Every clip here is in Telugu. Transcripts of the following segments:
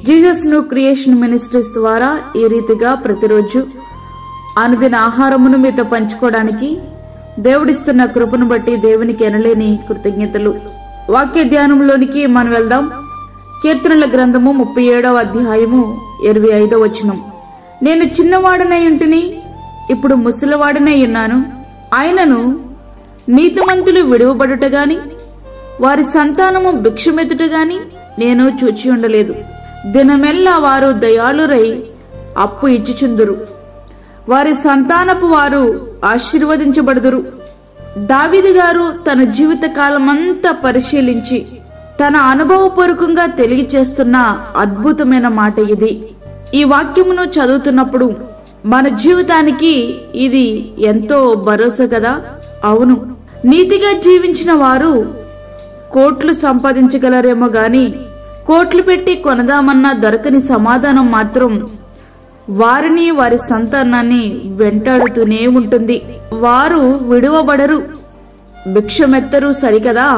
జీసస్ న్యూ క్రియేషన్ మినిస్ట్రీస్ ద్వారా ఈ రీతిగా ప్రతిరోజు అనుదిన ఆహారమును మీతో పంచుకోవడానికి దేవుడిస్తున్న కృపను బట్టి దేవునికి ఎనలేని కృతజ్ఞతలు. వాక్య ధ్యానంలోనికి మనం వెళ్దాం. కీర్తనల గ్రంథము 37వ అధ్యాయము 25వ వచనం. నేను చిన్నవాడనై ఉంటిని, ఇప్పుడు ముసలివాడనై ఉన్నాను. ఆయనను నీతిమంతులు విడువబడుట గాని వారి సంతానము భిక్షమెత్తుట గాని నేను చూచి ఉండలేదు. దినమెల్లా వారు దయాళురై అప్పు ఇచ్చుచుందురు, వారి సంతానపు వారు ఆశీర్వదించబడుదురు. దావీదు గారు తన జీవిత కాలమంతా పరిశీలించి తన అనుభవపూర్వకంగా తెలియచేస్తున్న అద్భుతమైన మాట ఇది. ఈ వాక్యమును చదువుతున్నప్పుడు మన జీవితానికి ఇది ఎంతో భరోసా కదా. అవును, నీతిగా జీవించిన వారు కోట్లు సంపాదించగలరేమో గాని కోట్లు పెట్టి కొనదామన్నా దొరకని సమాధానం మాత్రం వారిని వారి సంతానాన్ని వెంటాడుతూనే ఉంటుంది. వారు విడువబడరు, భిక్షమెత్తరు సరికదా,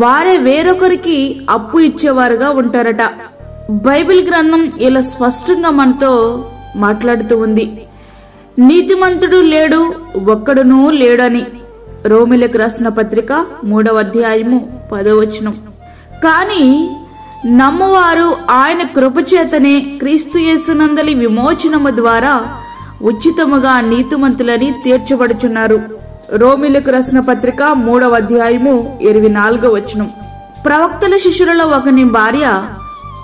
వారే వేరొకరికి అప్పు ఇచ్చేవారుగా ఉంటారట. బైబిల్ గ్రంథం ఇలా స్పష్టంగా మనతో మాట్లాడుతూ ఉంది. నీతిమంతుడు లేడు, ఒక్కడునూ లేడని. రోమిలకు రాసిన పత్రిక 3వ అధ్యాయము 10వ వచనం. కానీ నమ్మువారు ఆయన కృపచేతనే క్రీస్తు యేసునందలి విమోచనము ద్వారా ఉచితముగా నీతిమంతులని తీర్చబడుచున్నారు. రోమిలకు రాసిన పత్రిక 3వ అధ్యాయము 24వ వచనం. ప్రవక్తల శిష్యులలో ఒకని భార్య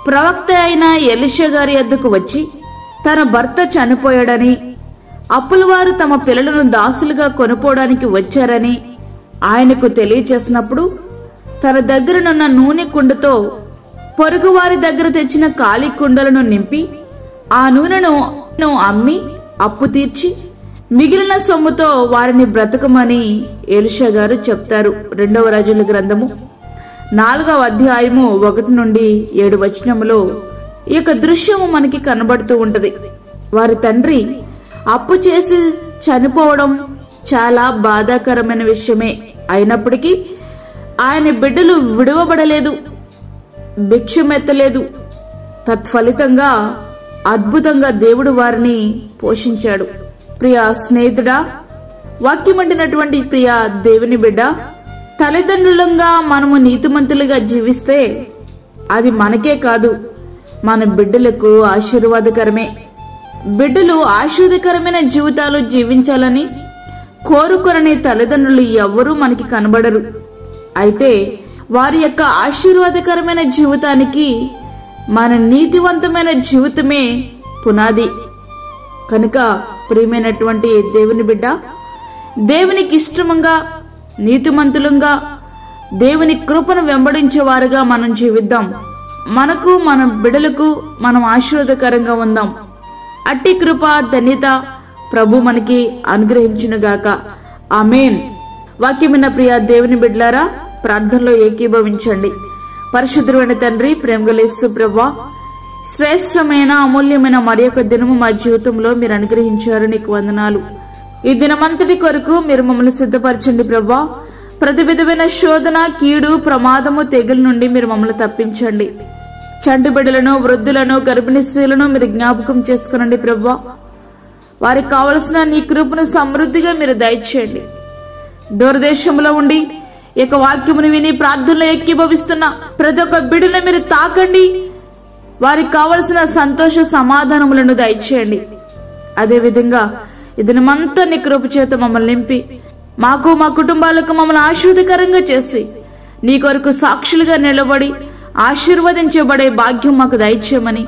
ప్రవక్త అయిన ఎలీషా గారి వద్దకు వచ్చి తన భర్త చనిపోయాడని, అప్పుల వారు తమ పిల్లలను దాసులుగా కొనుక్కోవడానికి వచ్చారని ఆయనకు తెలియచేసినప్పుడు తన దగ్గరనున్న నూనె కుండతో పొరుగు వారి దగ్గర తెచ్చిన ఖాళీ కుండలను నింపి ఆ నూనెను అమ్మి అప్పు తీర్చి మిగిలిన సొమ్ముతో వారిని బ్రతకమని ఎలీషా గారు చెప్తారు. 2వ రాజుల గ్రంథము 4వ అధ్యాయము 1 నుండి 7 వచనములో ఈ యొక్క దృశ్యము మనకి కనబడుతూ ఉంటది. వారి తండ్రి అప్పు చేసి చనిపోవడం చాలా బాధాకరమైన విషయమే. అయినప్పటికీ ఆయన బిడ్డలు విడువబడలేదు, భిక్షమెత్తలేదు. తత్ఫలితంగా అద్భుతంగా దేవుడు వారిని పోషించాడు. ప్రియా స్నేహితుడా, వాక్యమంటినటువంటి ప్రియా దేవుని బిడ్డ, తల్లిదండ్రులంగా మనము నీతిమంతులుగా జీవిస్తే అది మనకే కాదు, మన బిడ్డలకు ఆశీర్వాదకరమే. బిడ్డలు ఆశీర్వాదకరమైన జీవితాలు జీవించాలని కోరుకొనని తల్లిదండ్రులు ఎవ్వరూ మనకి కనబడరు. అయితే వారి యొక్క ఆశీర్వాదకరమైన జీవితానికి మన నీతివంతమైన జీవితమే పునాది. కనుక ప్రియమైనటువంటి దేవుని బిడ్డ, దేవునికి ఇష్టంగా నీతిమంతులంగా దేవుని కృపను వెంబడించేవారుగా మనం జీవిద్దాం. మనకు మన బిడ్డలకు మనం ఆశీర్వాదకరంగా ఉందాం. అట్టి కృప ధన్యత ప్రభు మనకి అనుగ్రహించునుగాక. ఆమేన్. వాక్యమైన ప్రియ దేవుని బిడ్డలారా, ప్రార్థనలో ఏకీభవించండి. పరిశుద్ధుడైన తండ్రి, ప్రేమగల యేసు ప్రభువా, శ్రేష్టమైన అమూల్యమైన మరి యొక్క దినము మా జీవితంలో మీరు అనుగ్రహించారు, నీకు వందనాలు. ఈ దినమంతటి కొరకు మీరు మమ్మల్ని సిద్ధపరచండి ప్రభువా. ప్రతి విధమైన శోధన, కీడు, ప్రమాదము, తెగులు నుండి మీరు మమ్మల్ని తప్పించండి. చంటి బిడ్డలను, వృద్ధులను, గర్భిణీ స్త్రీలను మీరు జ్ఞాపకం చేసుకునండి ప్రభువా. వారికి కావలసిన నీ కృపను సమృద్ధిగా మీరు దయచేయండి. దూరదేశంలో ఉండి ఈ యొక్క వాక్యమును విని ప్రార్థనలో ఏకీభవిస్తున్న ప్రతి ఒక్క బిడ్డను మీరు తాకండి. వారికి కావలసిన సంతోష సమాధానములను దయచేయండి. అదేవిధంగా ఈ దినమంతా నీ కృప చేత మమ్మల్ని నింపి మాకు, మా కుటుంబాలకు మమ్మల్ని ఆశీర్వదకరంగా చేసి నీ కొరకు సాక్షులుగా నిలబడి ఆశీర్వదించబడే భాగ్యం మాకు దయచేయమని,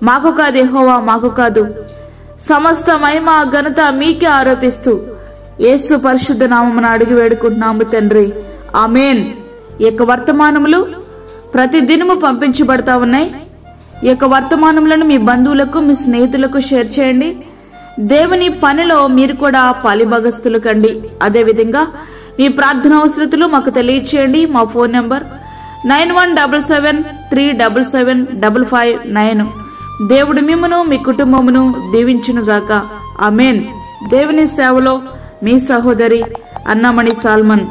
మాకు కాదు యెహోవా, మాకు కాదు, సమస్త మహిమ ఘనత మీకే ఆరోపిస్తూ యేసు పరిశుద్ధ నామమున అడిగి వేడుకుంటున్నాము తండ్రి. ఆమేన్. ఈ యొక్క వర్తమానములు ప్రతి దినము పంపించబడతా ఉన్నాయి. ఈ యొక్క వర్తమానములను మీ బంధువులకు, మీ స్నేహితులకు షేర్ చేయండి. దేవుని పనిలో మీరు కూడా పాలిభాగస్తులు కండి. అదేవిధంగా మీ ప్రార్థన అవసరతలు మాకు తెలియచేయండి. మా ఫోన్ నంబర్ 9177377559. దేవుడు మిమ్మును, మీ కుటుంబమును దీవించునుగాక. ఆమేన్. దేవుని సేవలో మీ సహోదరి అన్నమణి సాల్మన్.